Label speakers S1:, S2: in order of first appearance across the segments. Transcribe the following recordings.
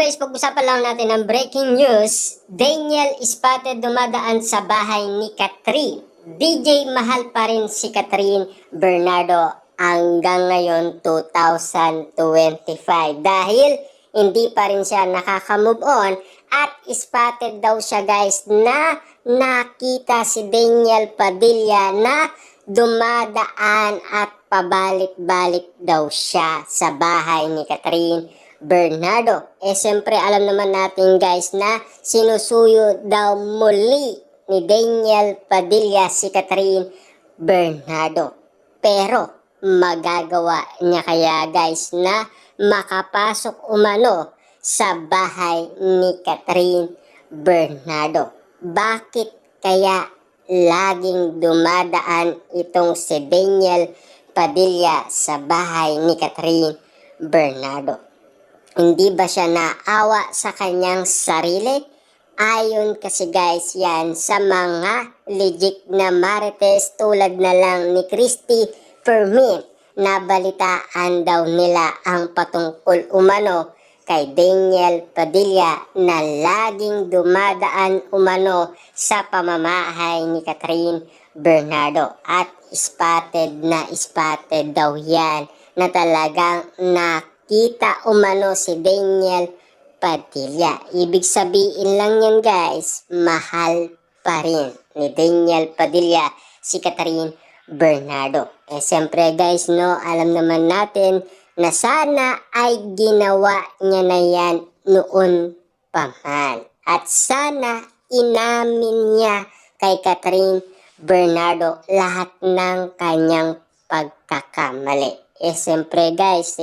S1: guys, pag-usapan lang natin ang breaking news. Daniel spotted dumadaan sa bahay ni Catherine. DJ mahal pa rin si Catherine Bernardo hanggang ngayon 2025 dahil hindi pa rin siya nakaka-move on at spotted daw siya guys na nakita si Daniel Padilla na dumadaan at pabalik-balik daw siya sa bahay ni Catherine Bernardo. Siyempre alam naman natin guys na sinusuyo daw muli ni Daniel Padilla si Catherine Bernardo. Pero magagawa niya kaya guys na makapasok umano sa bahay ni Catherine Bernardo? Bakit kaya laging dumadaan itong si Daniel Padilla sa bahay ni Catherine Bernardo? Hindi ba siya naawa sa kanyang sarili? Ayon kasi guys yan sa mga legit na marites tulad na lang ni Christy Fermin, nabalitaan daw nila ang patungkol umano kay Daniel Padilla na laging dumadaan umano sa pamamahay ni Catherine Bernardo at spotted daw yan na talagang nakita umano si Daniel Padilla. Ibig sabihin lang yan guys, mahal pa rin ni Daniel Padilla si Catherine Bernardo. Siyempre guys no, alam naman natin na sana ay ginawa niya na yan noon pa man. At sana inamin niya kay Catherine Bernardo lahat ng kanyang pagkakamali. Siyempre guys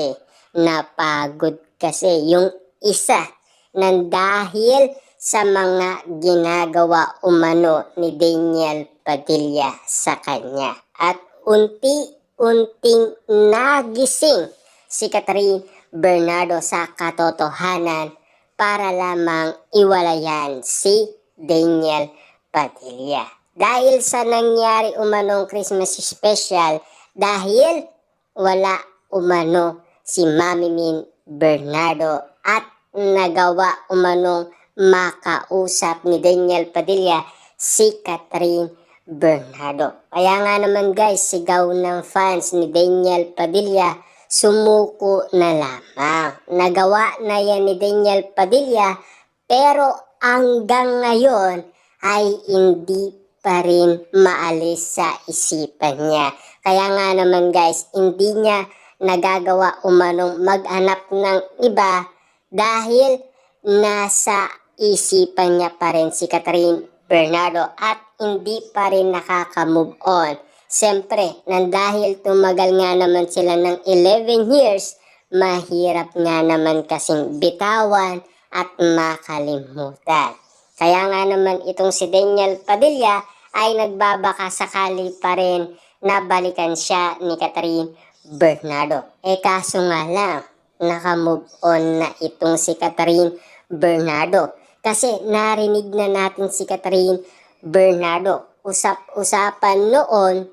S1: napagod kasi yung isa nang dahil sa mga ginagawa umano ni Daniel Padilla sa kanya. At unti-unting nagising si Catherine Bernardo sa katotohanan para lamang iwalayan si Daniel Padilla. Dahil sa nangyari umanong Christmas special, dahil wala umano si Mami Min Bernardo at nagawa umanong makausap ni Daniel Padilla si Catherine Bernardo. Kaya nga naman guys, sigaw ng fans ni Daniel Padilla, sumuko na lamang. Nagawa na yan ni Daniel Padilla pero hanggang ngayon ay hindi pa rin maalis sa isipan niya. Kaya nga naman guys, hindi niya nagagawa umanong maghanap ng iba dahil nasa isipan niya pa rin si Catherine Bernardo at hindi pa rin nakaka-move on. Siyempre, dahil tumagal nga naman sila ng 11 years, mahirap nga naman kasing bitawan at makalimutan. Kaya nga naman itong si Daniel Padilla ay nagbabaka sakali pa rin na balikan siya ni Catherine Bernardo. Kaso nga lang, naka-move on na itong si Catherine Bernardo. Kasi narinig na natin si Catherine Bernardo. Usap-usapan noon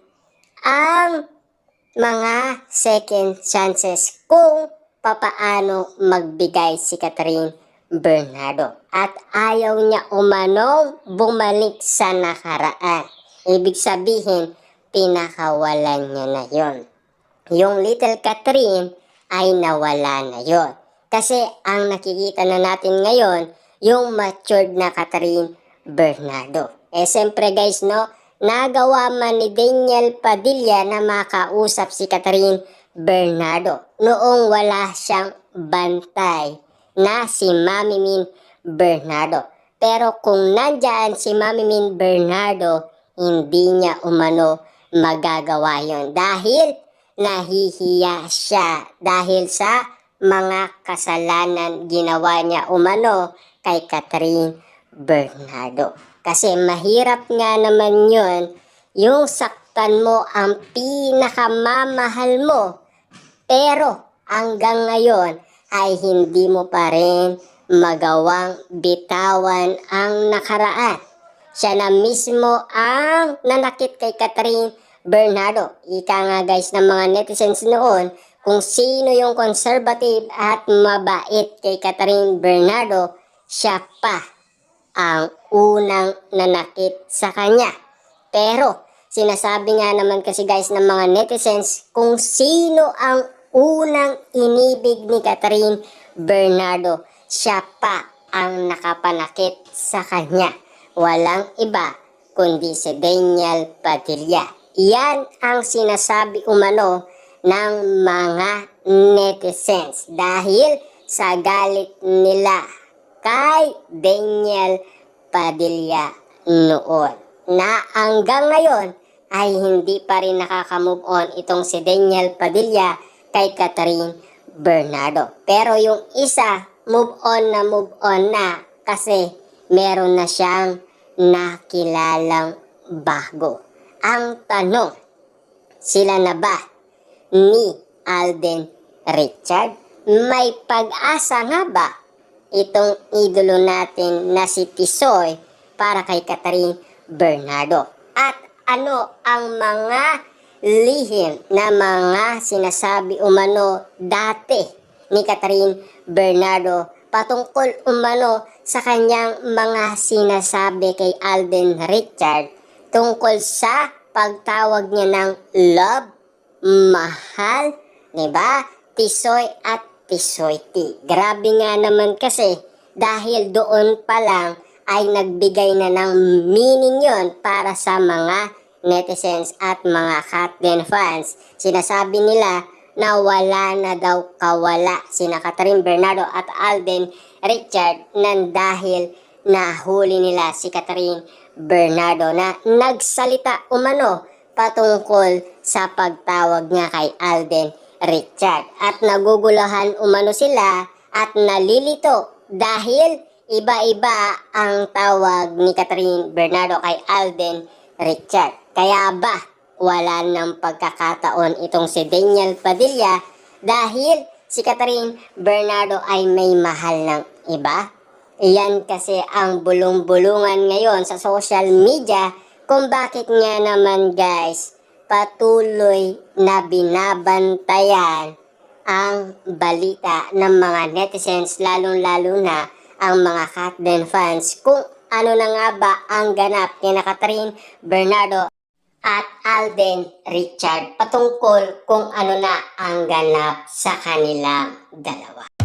S1: ang mga second chances kung papaano magbigay si Catherine Bernardo. At ayaw niya umanong bumalik sa nakaraan. Ibig sabihin, pinakawalan niya na yon. Yung little Catherine ay nawala na yon. Kasi ang nakikita na natin ngayon, yung matured na Catherine Bernardo. Siyempre guys no, nagawa man ni Daniel Padilla na makausap si Catherine Bernardo noong wala siyang bantay na si Mami Min Bernardo. Pero kung nandyan si Mami Min Bernardo, hindi niya umano magagawa yon dahil nahihiya siya dahil sa mga kasalanan ginawa niya umano kay Catherine Bernardo. Kasi mahirap nga naman yun, yung saktan mo ang pinakamamahal mo, pero hanggang ngayon ay hindi mo pa rin magawang bitawan ang nakaraan. Siya na mismo ang nanakit kay Catherine Bernardo. Ika nga guys ng mga netizens noon, kung sino yung conservative at mabait kay Catherine Bernardo, siya pa ang unang nanakit sa kanya. Pero sinasabi nga naman kasi guys ng mga netizens kung sino ang unang inibig ni Catherine Bernardo, siya pa ang nakapanakit sa kanya. Walang iba kundi si Daniel Padilla. Yan ang sinasabi umano ng mga netizens dahil sa galit nila kay Daniel Padilla noon, na hanggang ngayon ay hindi pa rin nakaka-move on itong si Daniel Padilla kay Catherine Bernardo. Pero yung isa, move on na kasi meron na siyang nakilalang bago. Ang tanong, sila na ba ni Alden Richard? May pag-asa nga ba itong idolo natin na si Tisoy para kay Catherine Bernardo? At ano ang mga lihim na mga sinasabi umano dati ni Catherine Bernardo patungkol umano sa kanyang mga sinasabi kay Alden Richard tungkol sa pagtawag niya ng love, mahal, diba? Tisoy at Tisoy-T. Grabe nga naman kasi dahil doon pa lang ay nagbigay na ng meaning yon para sa mga netizens at mga Katden fans. Sinasabi nila na wala na daw kawala sina Catherine Bernardo at Alden Richard nang dahil nahuli nila si Catherine Bernardo na nagsalita umano patungkol sa pagtawag niya kay Alden Richard. At naguguluhan umano sila at nalilito dahil iba-iba ang tawag ni Catherine Bernardo kay Alden Richard. Kaya ba wala ng pagkakataon itong si Daniel Padilla dahil si Catherine Bernardo ay may mahal ng iba? Iyan kasi ang bulong-bulungan ngayon sa social media kung bakit nga naman guys patuloy na binabantayan ang balita ng mga netizens, lalong-lalo na ang mga Katden fans, kung ano na nga ba ang ganap kina Catherine Bernardo at Alden Richard patungkol kung ano na ang ganap sa kanilang dalawa.